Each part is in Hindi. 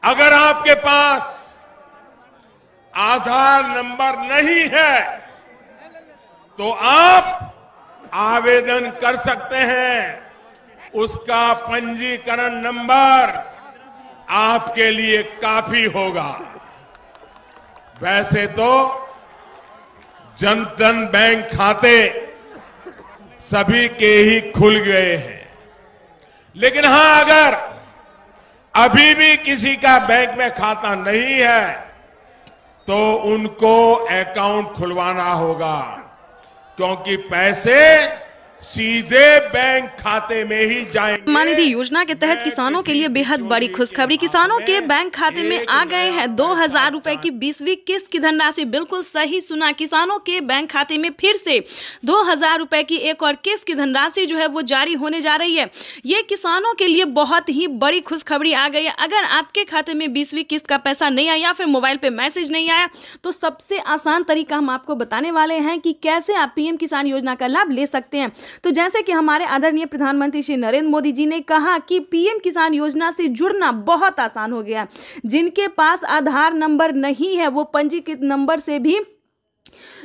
अगर आपके पास आधार नंबर नहीं है तो आप आवेदन कर सकते हैं। उसका पंजीकरण नंबर आपके लिए काफी होगा। वैसे तो जनधन बैंक खाते सभी के ही खुल गए हैं, लेकिन हां, अगर अभी भी किसी का बैंक में खाता नहीं है तो उनको अकाउंट खुलवाना होगा, क्योंकि पैसे सीधे बैंक खाते में ही जाएंगे। सम्मान निधि योजना के तहत किसानों के लिए बेहद बड़ी खुशखबरी। किसानों के बैंक खाते में आ गए हैं 2000 रुपए की 20वीं किस्त की धनराशि। बिल्कुल सही सुना, किसानों के बैंक खाते में फिर से 2000 रुपए की एक और किस्त की धनराशि जो है वो जारी होने जा रही है। ये किसानों के लिए बहुत ही बड़ी खुशखबरी आ गई है। अगर आपके खाते में 20वीं किस्त का पैसा नहीं आया या फिर मोबाइल पे मैसेज नहीं आया तो सबसे आसान तरीका हम आपको बताने वाले हैं कि कैसे आप पीएम किसान योजना का लाभ ले सकते हैं। तो जैसे कि हमारे आदरणीय प्रधानमंत्री श्री नरेंद्र मोदी जी ने कहा कि पीएम किसान योजना से जुड़ना बहुत आसान हो गया। जिनके पास आधार नंबर नहीं है वो पंजीकृत नंबर से भी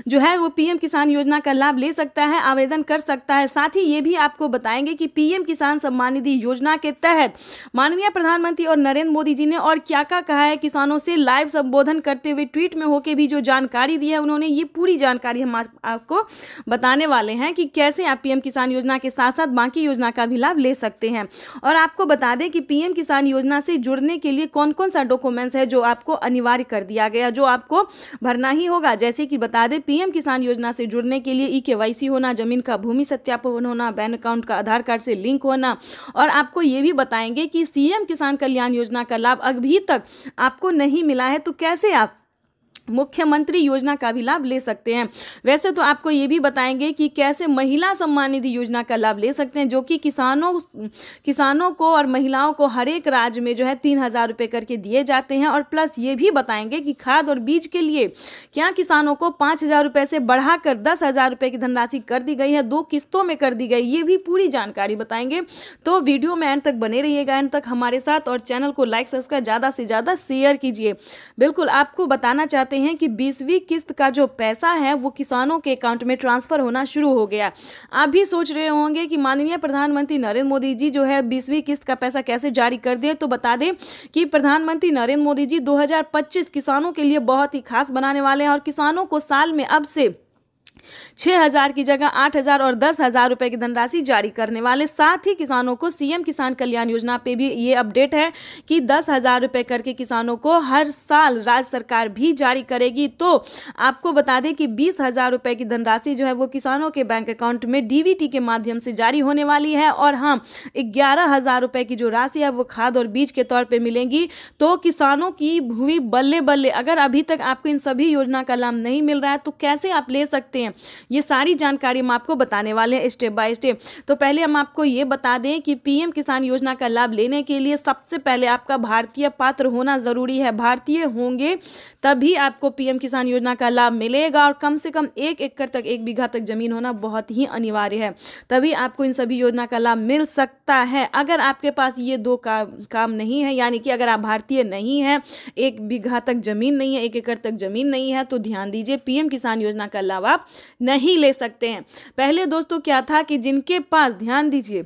जो है वो पीएम किसान योजना का लाभ ले सकता है, आवेदन कर सकता है। साथ ही ये भी आपको बताएंगे कि पीएम किसान सम्मान निधि योजना के तहत माननीय प्रधानमंत्री और नरेंद्र मोदी जी ने और क्या क्या कहा है। किसानों से लाइव संबोधन करते हुए ट्वीट में होकर भी जो जानकारी दी है उन्होंने, ये पूरी जानकारी हम आपको बताने वाले हैं कि कैसे आप पीएम किसान योजना के साथ साथ बाकी योजना का भी लाभ ले सकते हैं। और आपको बता दें कि पीएम किसान योजना से जुड़ने के लिए कौन कौन सा डॉक्यूमेंट्स है जो आपको अनिवार्य कर दिया गया, जो आपको भरना ही होगा। जैसे कि बता दें, पीएम किसान योजना से जुड़ने के लिए ई-केवाईसी होना, जमीन का भूमि सत्यापन होना, बैंक अकाउंट का आधार कार्ड से लिंक होना। और आपको ये भी बताएंगे कि सीएम किसान कल्याण योजना का लाभ अभी तक आपको नहीं मिला है तो कैसे आप मुख्यमंत्री योजना का भी लाभ ले सकते हैं। वैसे तो आपको ये भी बताएंगे कि कैसे महिला सम्मान निधि योजना का लाभ ले सकते हैं, जो कि किसानों को और महिलाओं को हर एक राज्य में जो है 3000 रुपये करके दिए जाते हैं। और प्लस ये भी बताएंगे कि खाद और बीज के लिए क्या किसानों को 5000 रुपये से बढ़ाकर 10,000 रुपये की धनराशि कर दी गई है, 2 किस्तों में कर दी गई। ये भी पूरी जानकारी बताएंगे। तो वीडियो में एंड तक बने रहिएगा, एंड तक हमारे साथ, और चैनल को लाइक सब्सक्राइब ज़्यादा से ज़्यादा शेयर कीजिए। बिल्कुल आपको बताना चाहते हैं कि 20वीं किस्त का जो पैसा है वो किसानों के अकाउंट में ट्रांसफर होना शुरू हो गया। आप भी सोच रहे होंगे कि माननीय प्रधानमंत्री नरेंद्र मोदी जी जो है 20वीं किस्त का पैसा कैसे जारी कर दें। तो बता दें कि प्रधानमंत्री नरेंद्र मोदी जी 2025 किसानों के लिए बहुत ही खास बनाने वाले हैं और किसानों को साल में अब से 6000 की जगह 8000 और 10,000 रुपए की धनराशि जारी करने वाले। साथ ही किसानों को सीएम किसान कल्याण योजना पे भी ये अपडेट है कि 10,000 रुपए करके किसानों को हर साल राज्य सरकार भी जारी करेगी। तो आपको बता दें कि 20,000 रुपए की धनराशि जो है वो किसानों के बैंक अकाउंट में डीबीटी के माध्यम से जारी होने वाली है। और हाँ, 11,000 रुपए की जो राशि है वो खाद और बीज के तौर पर मिलेंगी। तो किसानों की हुई बल्ले बल्ले। अगर अभी तक आपको इन सभी योजना का लाभ नहीं मिल रहा है तो कैसे आप ले सकते हैं, ये सारी जानकारी हम आपको बताने वाले हैं स्टेप बाय स्टेप। तो पहले हम आपको ये बता दें कि पीएम किसान योजना का लाभ लेने के लिए सबसे पहले आपका भारतीय पात्र होना जरूरी है। भारतीय होंगे तभी आपको पीएम किसान योजना का लाभ मिलेगा। और कम से कम 1 एकड़ तक, 1 बीघा तक जमीन होना बहुत ही अनिवार्य है, तभी आपको इन सभी योजना का लाभ मिल सकता है। अगर आपके पास ये 2 काम नहीं है, यानी कि अगर आप भारतीय नहीं है, 1 बीघा तक जमीन नहीं है, 1 एकड़ तक जमीन नहीं है, तो ध्यान दीजिए, पीएम किसान योजना का लाभ आप नहीं ले सकते हैं। पहले दोस्तों क्या था कि जिनके पास, ध्यान दीजिए,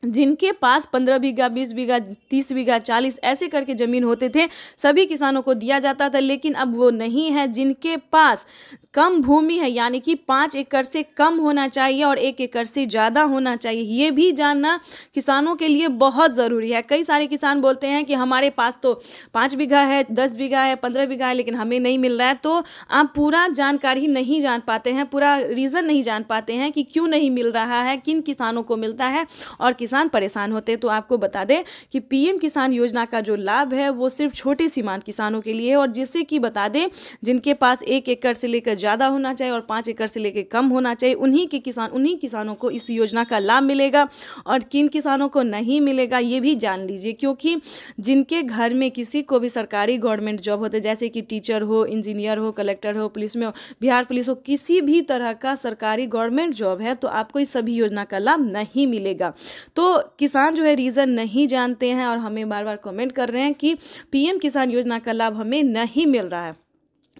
जिनके पास 15 बीघा, 20 बीघा, 30 बीघा, 40 ऐसे करके ज़मीन होते थे, सभी किसानों को दिया जाता था। लेकिन अब वो नहीं है। जिनके पास कम भूमि है, यानी कि 5 एकड़ से कम होना चाहिए और 1 एकड़ से ज़्यादा होना चाहिए, ये भी जानना किसानों के लिए बहुत ज़रूरी है। कई सारे किसान बोलते हैं कि हमारे पास तो 5 बीघा है, 10 बीघा है, 15 बीघा है, लेकिन हमें नहीं मिल रहा है। तो आप पूरा जानकारी नहीं जान पाते हैं, पूरा रीज़न नहीं जान पाते हैं कि क्यों नहीं मिल रहा है, किन किसानों को मिलता है और किसान परेशान होते हैं। तो आपको बता दें कि पीएम किसान योजना का जो लाभ है वो सिर्फ छोटे सीमांत किसानों के लिए है। और जिससे कि बता दें, जिनके पास 1 एकड़ से लेकर ज़्यादा होना चाहिए और 5 एकड़ से लेकर कम होना चाहिए, उन्हीं किसानों को इस योजना का लाभ मिलेगा। और किन किसानों को नहीं मिलेगा ये भी जान लीजिए, क्योंकि जिनके घर में किसी को भी सरकारी गवर्नमेंट जॉब होते, जैसे कि टीचर हो, इंजीनियर हो, कलेक्टर हो, पुलिस में हो, बिहार पुलिस हो, किसी भी तरह का सरकारी गवर्नमेंट जॉब है, तो आपको इस सभी योजना का लाभ नहीं मिलेगा। तो किसान जो है रीज़न नहीं जानते हैं और हमें बार बार कमेंट कर रहे हैं कि पीएम किसान योजना का लाभ हमें नहीं मिल रहा है।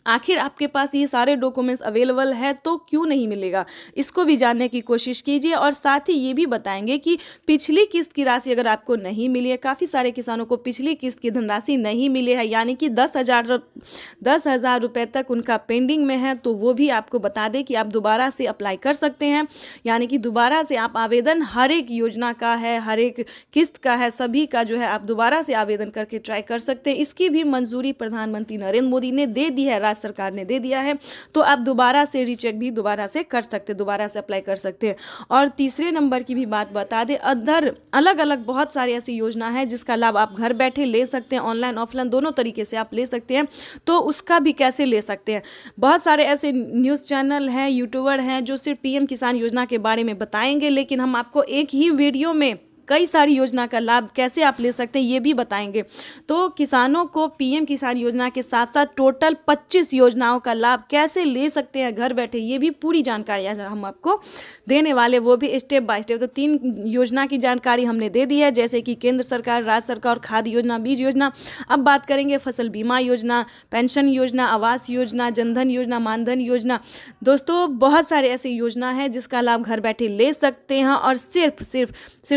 आखिर आपके पास ये सारे डॉक्यूमेंट्स अवेलेबल है तो क्यों नहीं मिलेगा, इसको भी जानने की कोशिश कीजिए। और साथ ही ये भी बताएंगे कि पिछली किस्त की राशि अगर आपको नहीं मिली है, काफ़ी सारे किसानों को पिछली किस्त की धनराशि नहीं मिली है, यानी कि 10,000 रुपये तक उनका पेंडिंग में है, तो वो भी आपको बता दें कि आप दोबारा से अप्लाई कर सकते हैं। यानी कि दोबारा से आप आवेदन हर एक योजना का है, हर एक किस्त का है, सभी का जो है आप दोबारा से आवेदन करके ट्राई कर सकते हैं। इसकी भी मंजूरी प्रधानमंत्री नरेंद्र मोदी ने दे दी है, सरकार ने दे दिया है, तो आप दोबारा से रीचेक भी दोबारा से कर सकते हैं, दोबारा से अप्लाई कर सकते हैं। और तीसरे नंबर की भी बात बता दें, अदर अलग अलग बहुत सारी ऐसी योजना है जिसका लाभ आप घर बैठे ले सकते हैं, ऑनलाइन ऑफलाइन दोनों तरीके से आप ले सकते हैं। तो उसका भी कैसे ले सकते हैं, बहुत सारे ऐसे न्यूज़ चैनल हैं, यूट्यूबर हैं जो सिर्फ पीएम किसान योजना के बारे में बताएंगे, लेकिन हम आपको एक ही वीडियो में कई सारी योजना का लाभ कैसे आप ले सकते हैं ये भी बताएंगे। तो किसानों को पीएम किसान योजना के साथ साथ टोटल 25 योजनाओं का लाभ कैसे ले सकते हैं घर बैठे, ये भी पूरी जानकारी हम आपको देने वाले, वो भी स्टेप बाय स्टेप। तो 3 योजना की जानकारी हमने दे दी है, जैसे कि केंद्र सरकार, राज्य सरकार और खाद्य योजना, बीज योजना। अब बात करेंगे फसल बीमा योजना, पेंशन योजना, आवास योजना, जनधन योजना, मानधन योजना। दोस्तों बहुत सारे ऐसी योजना है जिसका लाभ घर बैठे ले सकते हैं और सिर्फ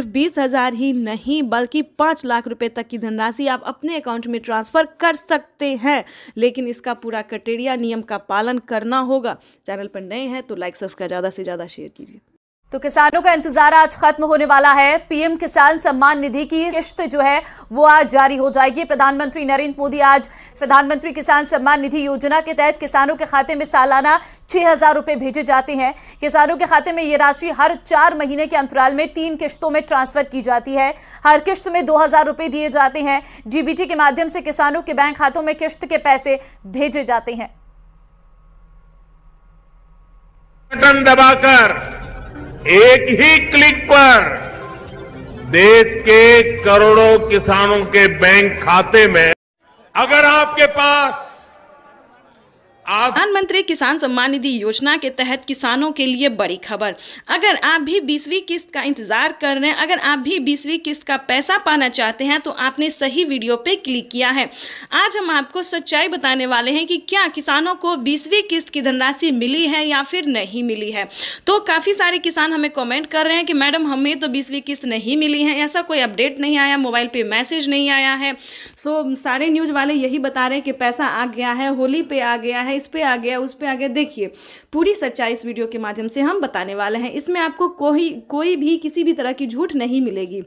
20,000 ही नहीं बल्कि 5 लाख रुपए तक की धनराशि आप अपने अकाउंट में ट्रांसफर कर सकते हैं, लेकिन इसका पूरा क्राइटेरिया नियम का पालन करना होगा। चैनल पर नए हैं तो लाइक सब्सक्राइब ज़्यादा से ज़्यादा शेयर कीजिए। तो किसानों का इंतजार आज खत्म होने वाला है। पीएम किसान सम्मान निधि की किस्त जो है वो आज जारी हो जाएगी। प्रधानमंत्री नरेंद्र मोदी आज प्रधानमंत्री किसान सम्मान निधि योजना के तहत किसानों के खाते में सालाना 6,000 रुपए भेजे जाते हैं। किसानों के खाते में ये राशि हर 4 महीने के अंतराल में 3 किस्तों में ट्रांसफर की जाती है। हर किस्त में 2,000 रुपए दिए जाते हैं। डीबीटी के माध्यम से किसानों के बैंक खातों में किस्त के पैसे भेजे जाते हैं। बटन दबाकर एक ही क्लिक पर देश के करोड़ों किसानों के बैंक खाते में अगर आपके पास प्रधानमंत्री किसान सम्मान निधि योजना के तहत किसानों के लिए बड़ी खबर। अगर आप भी 20वीं किस्त का इंतजार कर रहे हैं, अगर आप भी 20वीं किस्त का पैसा पाना चाहते हैं तो आपने सही वीडियो पे क्लिक किया है। आज हम आपको सच्चाई बताने वाले हैं कि क्या किसानों को 20वीं किस्त की धनराशि मिली है या फिर नहीं मिली है। तो काफ़ी सारे किसान हमें कमेंट कर रहे हैं कि मैडम हमें तो 20वीं किस्त नहीं मिली है, ऐसा कोई अपडेट नहीं आया, मोबाइल पे मैसेज नहीं आया है। सो सारे न्यूज़ वाले यही बता रहे हैं कि पैसा आ गया है, होली पे आ गया है, इस पे आ गया, उस पे आ गया। देखिए पूरी सच्चाई इस वीडियो के माध्यम से हम बताने वाले हैं। इसमें आपको कोई भी किसी भी तरह की झूठ नहीं मिलेगी,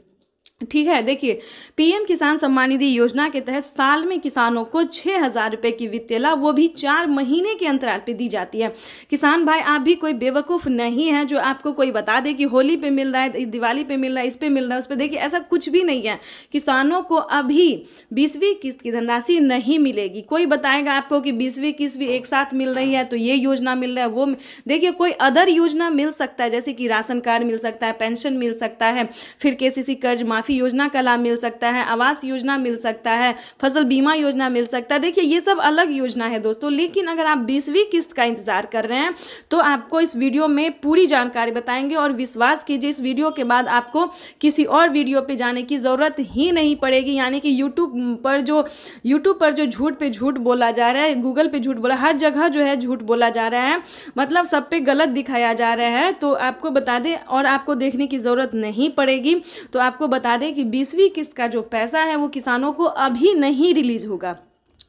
ठीक है। देखिए पीएम किसान सम्मान निधि योजना के तहत साल में किसानों को 6,000 रुपए की वित्तीय लाभ, वो भी 4 महीने के अंतराल पे दी जाती है। किसान भाई आप भी कोई बेवकूफ़ नहीं है जो आपको कोई बता दे कि होली पे मिल रहा है, दिवाली पे मिल रहा है, इस पे मिल रहा है, उस पे। देखिए ऐसा कुछ भी नहीं है। किसानों को अभी 20वीं किस्त की धनराशि नहीं मिलेगी। कोई बताएगा आपको कि 20वीं किस्त भी एक साथ मिल रही है तो ये योजना मिल रहा है, वो देखिए कोई अदर योजना मिल सकता है, जैसे कि राशन कार्ड मिल सकता है, पेंशन मिल सकता है, फिर केसीसी कर्ज माफी योजना का लाभ मिल सकता है, आवास योजना मिल सकता है, फसल बीमा योजना मिल सकता है। देखिए ये सब अलग योजना है दोस्तों। लेकिन अगर आप 20वीं किस्त का इंतजार कर रहे हैं तो आपको इस वीडियो में पूरी जानकारी बताएंगे और विश्वास कीजिए इस वीडियो के बाद आपको किसी और वीडियो पे जाने की ज़रूरत ही नहीं पड़ेगी। यानी कि यूट्यूब पर जो झूठ पे झूठ बोला जा रहा है, गूगल पे झूठ बोला, हर जगह जो है झूठ बोला जा रहा है, मतलब सब पे गलत दिखाया जा रहा है। तो आपको बता दें और आपको देखने की ज़रूरत नहीं पड़ेगी। तो आपको बता दें कि 20वीं किस्त का जो पैसा है वो किसानों को अभी नहीं रिलीज होगा।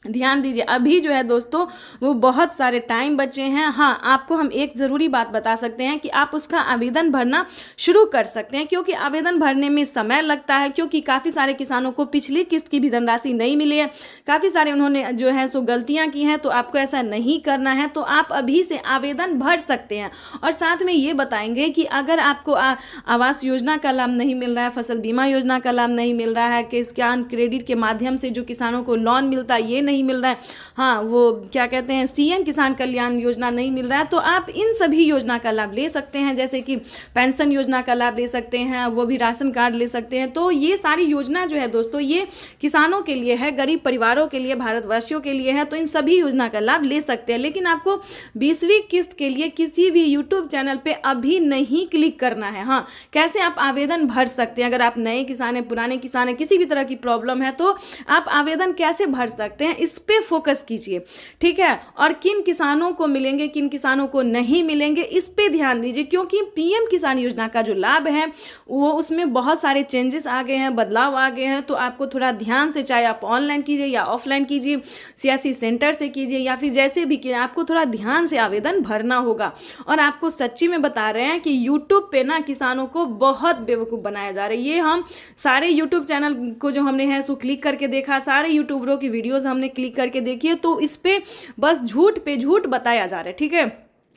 ध्यान दीजिए, अभी जो है दोस्तों वो बहुत सारे टाइम बचे हैं। हाँ आपको हम एक ज़रूरी बात बता सकते हैं कि आप उसका आवेदन भरना शुरू कर सकते हैं, क्योंकि आवेदन भरने में समय लगता है, क्योंकि काफ़ी सारे किसानों को पिछली किस्त की भी धनराशि नहीं मिली है, काफ़ी सारे उन्होंने जो है सो गलतियाँ की हैं। तो आपको ऐसा नहीं करना है, तो आप अभी से आवेदन भर सकते हैं। और साथ में ये बताएंगे कि अगर आपको आवास योजना का लाभ नहीं मिल रहा है, फसल बीमा योजना का लाभ नहीं मिल रहा है, किसान क्रेडिट के माध्यम से जो किसानों को लोन मिलता है ये नहीं नहीं मिल रहा है, हाँ वो क्या कहते हैं सीएम किसान कल्याण योजना नहीं मिल रहा है, तो आप इन सभी योजना का लाभ ले सकते हैं। जैसे कि पेंशन योजना का लाभ ले सकते हैं, वो भी राशन कार्ड ले सकते हैं। तो ये सारी योजना जो है दोस्तों ये किसानों के लिए है, गरीब परिवारों के लिए, भारतवासियों के लिए है, तो इन सभी योजना का लाभ ले सकते हैं। लेकिन आपको 20वीं किस्त के लिए किसी भी यूट्यूब चैनल पे अभी नहीं क्लिक करना है। हाँ, कैसे आप आवेदन भर सकते हैं? अगर आप नए किसान हैं, पुराने किसान हैं, किसी भी तरह की प्रॉब्लम है तो आप आवेदन कैसे भर सकते हैं, इस पे फोकस कीजिए, ठीक है। और किन किसानों को मिलेंगे, किन किसानों को नहीं मिलेंगे, इस पे ध्यान दीजिए, क्योंकि पीएम किसान योजना का जो लाभ है वो उसमें बहुत सारे चेंजेस आ गए हैं, बदलाव आ गए हैं। तो आपको थोड़ा ध्यान से, चाहे आप ऑनलाइन कीजिए या ऑफलाइन कीजिए, सीएससी सेंटर से कीजिए या फिर जैसे भी कीजिए, आपको थोड़ा ध्यान से आवेदन भरना होगा। और आपको सच्ची में बता रहे हैं कि यूट्यूब पे ना किसानों को बहुत बेवकूफ़ बनाया जा रहा है। ये हम सारे यूट्यूब चैनल को जो हमने है सो क्लिक करके देखा, सारे यूट्यूबरों की वीडियोस हमने क्लिक करके देखी है, तो इस पे बस झूठ पे झूठ बताया जा रहा है, ठीक है,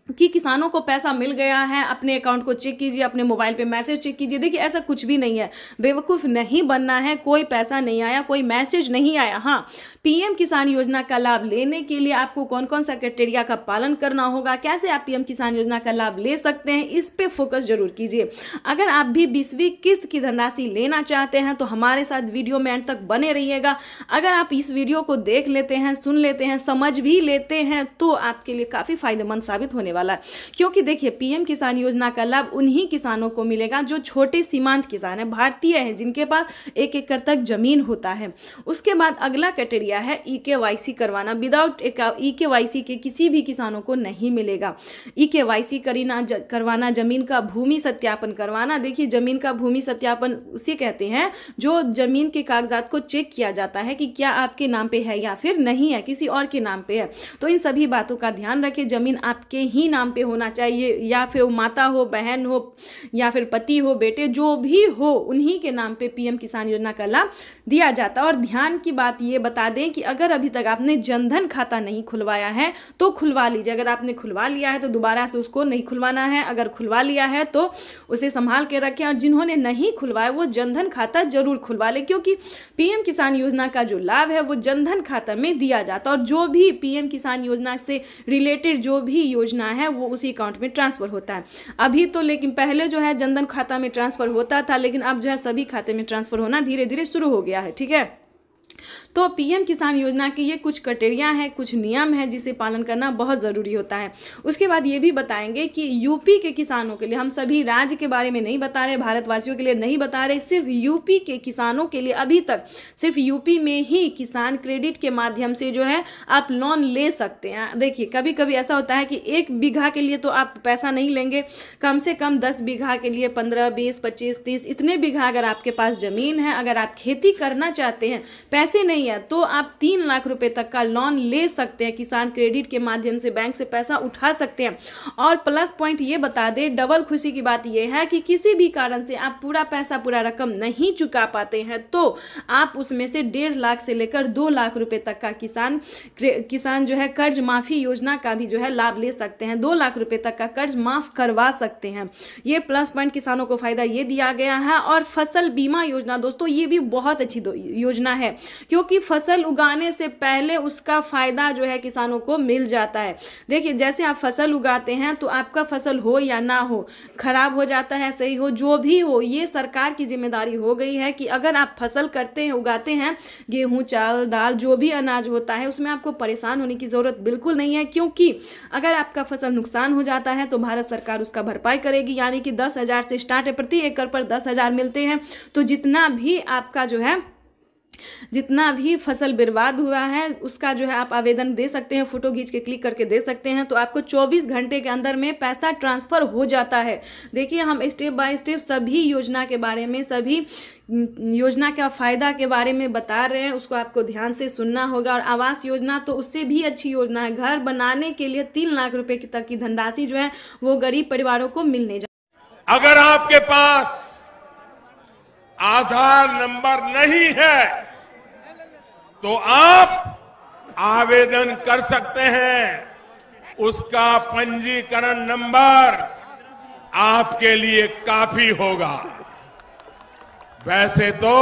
कि किसानों को पैसा मिल गया है। अपने अकाउंट को चेक कीजिए, अपने मोबाइल पे मैसेज चेक कीजिए। देखिए ऐसा कुछ भी नहीं है, बेवकूफ़ नहीं बनना है। कोई पैसा नहीं आया, कोई मैसेज नहीं आया। हाँ, पीएम किसान योजना का लाभ लेने के लिए आपको कौन कौन सा क्राइटेरिया का पालन करना होगा, कैसे आप पीएम किसान योजना का लाभ ले सकते हैं, इस पे फोकस जरूर कीजिए। अगर आप भी 20वीं किस्त की धनराशि लेना चाहते हैं तो हमारे साथ वीडियो में अंत तक बने रहिएगा। अगर आप इस वीडियो को देख लेते हैं, सुन लेते हैं, समझ भी लेते हैं तो आपके लिए काफ़ी फायदेमंद साबित होने वाला है। क्योंकि देखिए पीएम किसान योजना का लाभ उन्हीं किसानों को मिलेगा जो छोटे सीमांत किसान हैं, भारतीय हैं, जिनके पास 1 एकड़ तक जमीन होता है। उसके बाद अगला क्राइटेरिया है ईकेवाईसी करवाना। विदाउट ईकेवाईसी के किसी भी किसानों को नहीं मिलेगा। ईकेवाईसी करवाना, जमीन का भूमि सत्यापन करवाना। देखिए जमीन का भूमि सत्यापन उसे कहते हैं जो जमीन के कागजात को चेक किया जाता है कि क्या आपके नाम पे है या फिर नहीं है, किसी और के नाम पे है। तो इन सभी बातों का ध्यान रखें। जमीन आपके ही नाम पे होना चाहिए, या फिर माता हो, बहन हो, या फिर पति हो, बेटे, जो भी हो, उन्हीं के नाम पे पीएम किसान योजना का लाभ दिया जाता है। और ध्यान की बात ये बता दें कि अगर अभी तक आपने जनधन खाता नहीं खुलवाया है तो खुलवा लीजिए। अगर आपने खुलवा लिया है तो दोबारा से उसको नहीं खुलवाना है। अगर खुलवा लिया है तो उसे संभाल के रखें, और जिन्होंने नहीं खुलवाया वो जनधन खाता जरूर खुलवा ले, क्योंकि पीएम किसान योजना का जो लाभ है वो जनधन खाता में दिया जाता है। और जो भी पीएम किसान योजना से रिलेटेड जो भी योजना है वो उसी अकाउंट में ट्रांसफर होता है अभी तो। लेकिन पहले जो है जनधन खाता में ट्रांसफर होता था, लेकिन अब जो है सभी खाते में ट्रांसफर होना धीरे धीरे शुरू हो गया है, ठीक है। तो पीएम किसान योजना के ये कुछ क्राइटेरिया है, कुछ नियम है जिसे पालन करना बहुत ज़रूरी होता है। उसके बाद ये भी बताएंगे कि यूपी के किसानों के लिए, हम सभी राज्य के बारे में नहीं बता रहे, भारतवासियों के लिए नहीं बता रहे, सिर्फ यूपी के किसानों के लिए अभी तक सिर्फ यूपी में ही किसान क्रेडिट के माध्यम से जो है आप लोन ले सकते हैं। देखिए कभी कभी ऐसा होता है कि 1 बीघा के लिए तो आप पैसा नहीं लेंगे, कम से कम 10 बीघा के लिए 15, 20, 25, 30 इतने बीघा अगर आपके पास ज़मीन है, अगर आप खेती करना चाहते हैं, पैसे नहीं है, तो आप 3 लाख रुपए तक का लोन ले सकते हैं। किसान क्रेडिट के माध्यम से बैंक से पैसा उठा सकते हैं। और प्लस पॉइंट ये बता दें, डबल खुशी की बात ये है कि किसी भी कारण से आप पूरा पैसा, पूरा रकम नहीं चुका पाते हैं तो आप उसमें से 1.5 लाख से लेकर 2 लाख रुपए तक का किसान जो है कर्ज माफी योजना का भी जो है लाभ ले सकते हैं। 2 लाख रुपए तक का कर्ज माफ करवा सकते हैं। ये प्लस पॉइंट किसानों को फायदा ये दिया गया है। और फसल बीमा योजना दोस्तों ये भी बहुत अच्छी योजना है, क्योंकि फसल उगाने से पहले उसका फायदा जो है किसानों को मिल जाता है। देखिए जैसे आप फसल उगाते हैं तो आपका फसल हो या ना हो, खराब हो जाता है, सही हो, जो भी हो, ये सरकार की जिम्मेदारी हो गई है कि अगर आप फसल करते हैं, उगाते हैं, गेहूं, चावल, दाल, जो भी अनाज होता है, उसमें आपको परेशान होने की जरूरत बिल्कुल नहीं है। क्योंकि अगर आपका फसल नुकसान हो जाता है तो भारत सरकार उसका भरपाई करेगी। यानी कि 10,000 से स्टार्ट है, प्रति एकड़ पर 10,000 मिलते हैं। तो जितना भी आपका जो है, जितना भी फसल बर्बाद हुआ है उसका जो है आप आवेदन दे सकते हैं, फोटो खींच के क्लिक करके दे सकते हैं। तो आपको 24 घंटे के अंदर में पैसा ट्रांसफर हो जाता है। देखिए हम स्टेप बाय स्टेप सभी योजना के बारे में, सभी योजना का फायदा के बारे में बता रहे हैं, उसको आपको ध्यान से सुनना होगा। और आवास योजना तो उससे भी अच्छी योजना है। घर बनाने के लिए 3 लाख रुपए तक की धनराशि जो है वो गरीब परिवारों को मिलने जा। अगर आपके पास आधार नंबर नहीं है तो आप आवेदन कर सकते हैं। उसका पंजीकरण नंबर आपके लिए काफी होगा। वैसे तो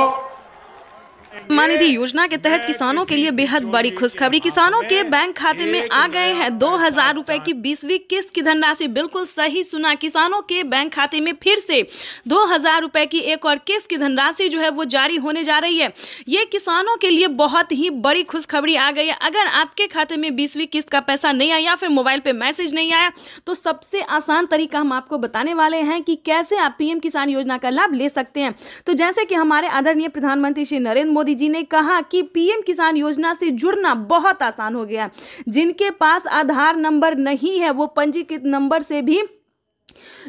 सम्मान निधि योजना के तहत किसानों के लिए बेहद बड़ी खुशखबरी। किसानों के बैंक खाते में आ गए हैं 2000 रुपए की 20वीं किस्त की धनराशि। बिल्कुल सही सुना, किसानों के बैंक खाते में फिर से 2000 रुपए की एक और किस्त की धनराशि जो है वो जारी होने जा रही है। ये किसानों के लिए बहुत ही बड़ी खुशखबरी आ गई है। अगर आपके खाते में 20वीं किस्त का पैसा नहीं आया या फिर मोबाइल पे मैसेज नहीं आया तो सबसे आसान तरीका हम आपको बताने वाले हैं कि कैसे आप पीएम किसान योजना का लाभ ले सकते हैं। तो जैसे कि हमारे आदरणीय प्रधानमंत्री श्री नरेंद्र मोदी जी ने कहा कि पीएम किसान योजना से जुड़ना बहुत आसान हो गया। जिनके पास आधार नंबर नहीं है वो पंजीकृत नंबर से भी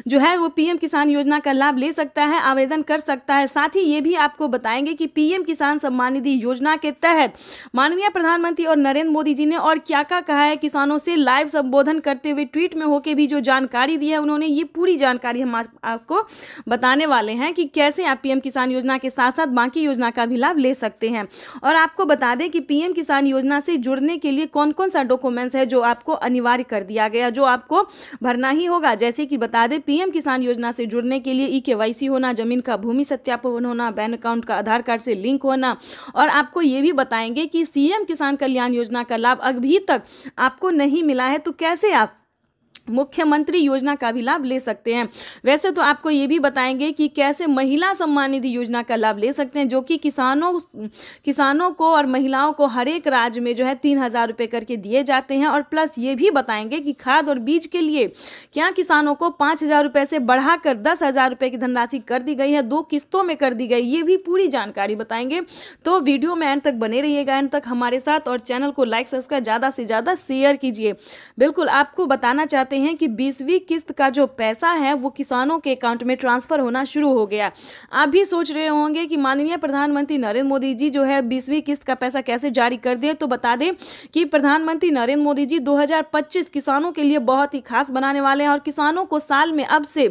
जो है वो पीएम किसान योजना का लाभ ले सकता है, आवेदन कर सकता है। साथ ही ये भी आपको बताएंगे कि पीएम किसान सम्मान निधि योजना के तहत माननीय प्रधानमंत्री और नरेंद्र मोदी जी ने और क्या क्या कहा है। किसानों से लाइव संबोधन करते हुए ट्वीट में होके भी जो जानकारी दी है उन्होंने, ये पूरी जानकारी हम आपको बताने वाले हैं कि कैसे आप पीएम किसान योजना के साथ साथ बाकी योजना का भी लाभ ले सकते हैं। और आपको बता दें कि पीएम किसान योजना से जुड़ने के लिए कौन कौन सा डॉक्यूमेंट्स है जो आपको अनिवार्य कर दिया गया, जो आपको भरना ही होगा। जैसे कि बता दें, पीएम किसान योजना से जुड़ने के लिए eKYC होना, जमीन का भूमि सत्यापन होना, बैंक अकाउंट का आधार कार्ड से लिंक होना। और आपको ये भी बताएंगे कि सीएम किसान कल्याण योजना का लाभ अभी तक आपको नहीं मिला है तो कैसे आप मुख्यमंत्री योजना का भी लाभ ले सकते हैं। वैसे तो आपको ये भी बताएंगे कि कैसे महिला सम्मान निधि योजना का लाभ ले सकते हैं, जो कि किसानों को और महिलाओं को हर एक राज्य में जो है 3000 रुपये करके दिए जाते हैं। और प्लस ये भी बताएंगे कि खाद और बीज के लिए क्या किसानों को 5000 रुपये से बढ़ाकर 10,000 रुपये की धनराशि कर दी गई है, 2 किस्तों में कर दी गई। ये भी पूरी जानकारी बताएंगे। तो वीडियो में एंड तक बने रहिएगा, एंड तक हमारे साथ, और चैनल को लाइक सब्सक्राइब ज़्यादा से ज़्यादा शेयर कीजिए। बिल्कुल आपको बताना चाहते हैं कि 20वीं किस्त का जो पैसा है वो किसानों के अकाउंट में ट्रांसफर होना शुरू हो गया। आप भी सोच रहे होंगे कि माननीय प्रधानमंत्री नरेंद्र मोदी जी जो है 20वीं किस्त का पैसा कैसे जारी कर दिए। तो बता दें कि प्रधानमंत्री नरेंद्र मोदी जी 2025 किसानों के लिए बहुत ही खास बनाने वाले हैं और किसानों को साल में अब से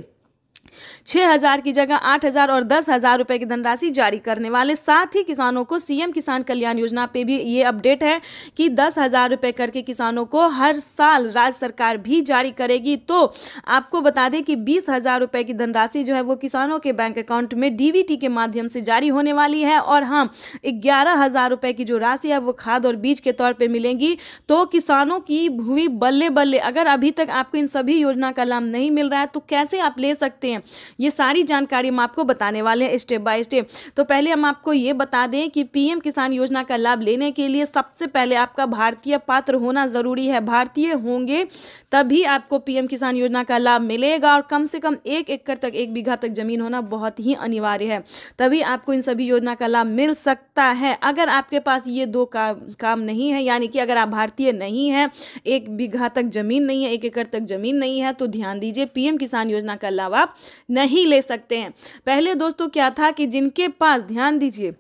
6000 की जगह 8000 और 10,000 रुपए की धनराशि जारी करने वाले। साथ ही किसानों को सीएम किसान कल्याण योजना पे भी ये अपडेट है कि 10,000 रुपए करके किसानों को हर साल राज्य सरकार भी जारी करेगी। तो आपको बता दें कि 20,000 रुपए की धनराशि जो है वो किसानों के बैंक अकाउंट में डीबीटी के माध्यम से जारी होने वाली है। और हाँ, 11,000 रुपए की जो राशि है वो खाद और बीज के तौर पर मिलेंगी। तो किसानों की हुई बल्ले बल्ले। अगर अभी तक आपको इन सभी योजना का लाभ नहीं मिल रहा है तो कैसे आप ले सकते हैं, ये सारी जानकारी हम आपको बताने वाले हैं स्टेप बाय स्टेप। तो पहले हम आपको ये बता दें कि पीएम किसान योजना का लाभ लेने के लिए सबसे पहले आपका भारतीय पात्र होना जरूरी है। भारतीय होंगे तभी आपको पीएम किसान योजना का लाभ मिलेगा। और कम से कम 1 एकड़ तक 1 बीघा तक जमीन होना बहुत ही अनिवार्य है, तभी आपको इन सभी योजना का लाभ मिल सकता है। अगर आपके पास ये 2 काम नहीं है, यानी कि अगर आप भारतीय नहीं है, 1 बीघा तक जमीन नहीं है, 1 एकड़ तक जमीन नहीं है, तो ध्यान दीजिए, पीएम किसान योजना का लाभ आप नहीं ले सकते हैं। पहले दोस्तों क्या था कि जिनके पास, ध्यान दीजिए,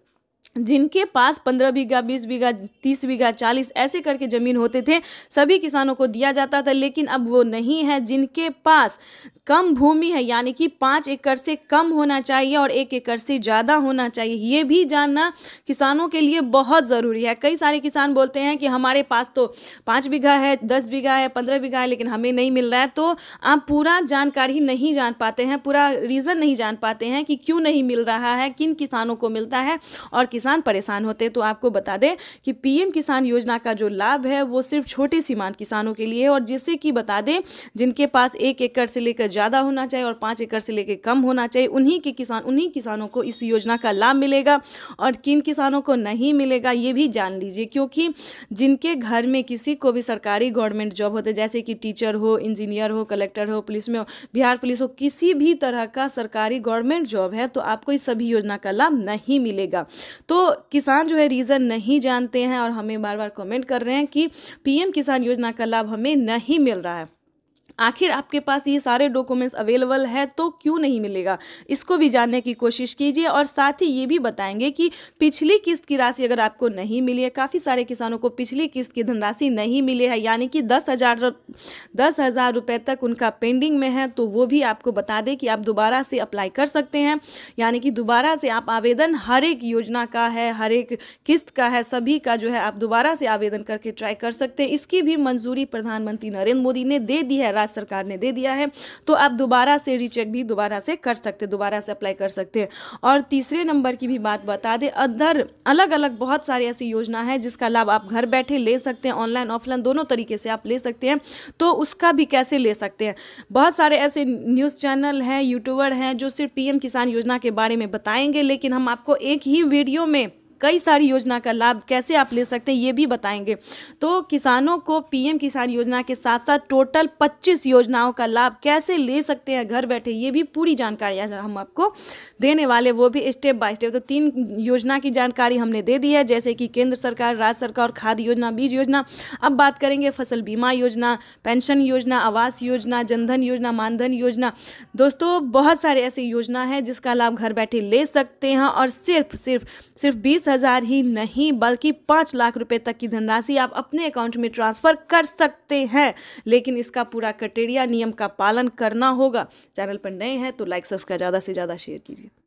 जिनके पास 15 बीघा, 20 बीघा, 30 बीघा, 40 ऐसे करके ज़मीन होते थे, सभी किसानों को दिया जाता था। लेकिन अब वो नहीं है। जिनके पास कम भूमि है, यानी कि 5 एकड़ से कम होना चाहिए और 1 एकड़ से ज़्यादा होना चाहिए, ये भी जानना किसानों के लिए बहुत ज़रूरी है। कई सारे किसान बोलते हैं कि हमारे पास तो 5 बीघा है, 10 बीघा है, 15 बीघा है, लेकिन हमें नहीं मिल रहा है। तो आप पूरा जानकारी नहीं जान पाते हैं, पूरा रीज़न नहीं जान पाते हैं कि क्यों नहीं मिल रहा है, किन किसानों को मिलता है और किसान परेशान होते हैं। तो आपको बता दें कि पीएम किसान योजना का जो लाभ है वो सिर्फ छोटे सीमांत किसानों के लिए है। और जिससे कि बता दें, जिनके पास 1 एकड़ से लेकर ज़्यादा होना चाहिए और 5 एकड़ से लेकर कम होना चाहिए, उन्हीं किसानों को इस योजना का लाभ मिलेगा। और किन किसानों को नहीं मिलेगा ये भी जान लीजिए, क्योंकि जिनके घर में किसी को भी सरकारी गवर्नमेंट जॉब होते, जैसे कि टीचर हो, इंजीनियर हो, कलेक्टर हो, पुलिस में हो, बिहार पुलिस हो, किसी भी तरह का सरकारी गवर्नमेंट जॉब है, तो आपको इस सभी योजना का लाभ नहीं मिलेगा। तो किसान जो है रीज़न नहीं जानते हैं और हमें बार बार कमेंट कर रहे हैं कि पीएम किसान योजना का लाभ हमें नहीं मिल रहा है। आखिर आपके पास ये सारे डॉक्यूमेंट्स अवेलेबल है तो क्यों नहीं मिलेगा, इसको भी जानने की कोशिश कीजिए। और साथ ही ये भी बताएंगे कि पिछली किस्त की राशि अगर आपको नहीं मिली है, काफ़ी सारे किसानों को पिछली किस्त की धनराशि नहीं मिली है, यानी कि 10,000 रुपये तक उनका पेंडिंग में है, तो वो भी आपको बता दें कि आप दोबारा से अप्लाई कर सकते हैं। यानी कि दोबारा से आप आवेदन हर एक योजना का है, हर एक किस्त का है, सभी का जो है आप दोबारा से आवेदन करके ट्राई कर सकते हैं। इसकी भी मंजूरी प्रधानमंत्री नरेंद्र मोदी ने दे दी है राज्य सरकार ने दे दिया है, तो आप दोबारा से रीचेक भी दोबारा से कर सकते हैं, दोबारा से अप्लाई कर सकते हैं। और तीसरे नंबर की भी बात बता दें, अदर अलग अलग बहुत सारी ऐसी योजना है जिसका लाभ आप घर बैठे ले सकते हैं, ऑनलाइन ऑफलाइन दोनों तरीके से आप ले सकते हैं। तो उसका भी कैसे ले सकते हैं, बहुत सारे ऐसे न्यूज़ चैनल हैं, यूट्यूबर हैं जो सिर्फ पीएम किसान योजना के बारे में बताएंगे, लेकिन हम आपको एक ही वीडियो में कई सारी योजना का लाभ कैसे आप ले सकते हैं ये भी बताएंगे। तो किसानों को पीएम किसान योजना के साथ साथ टोटल 25 योजनाओं का लाभ कैसे ले सकते हैं घर बैठे, ये भी पूरी जानकारी हम आपको देने वाले, वो भी स्टेप बाय स्टेप। तो 3 योजना की जानकारी हमने दे दी है, जैसे कि केंद्र सरकार, राज्य सरकार, खाद्य योजना, बीज योजना। अब बात करेंगे फसल बीमा योजना, पेंशन योजना, आवास योजना, जनधन योजना, मानधन योजना। दोस्तों बहुत सारे ऐसी योजना है जिसका लाभ घर बैठे ले सकते हैं, और सिर्फ 20,000 ही नहीं बल्कि 5 लाख रुपए तक की धनराशि आप अपने अकाउंट में ट्रांसफर कर सकते हैं। लेकिन इसका पूरा क्राइटेरिया, नियम का पालन करना होगा। चैनल पर नए हैं तो लाइक सब्सक्राइब ज़्यादा से ज़्यादा शेयर कीजिए।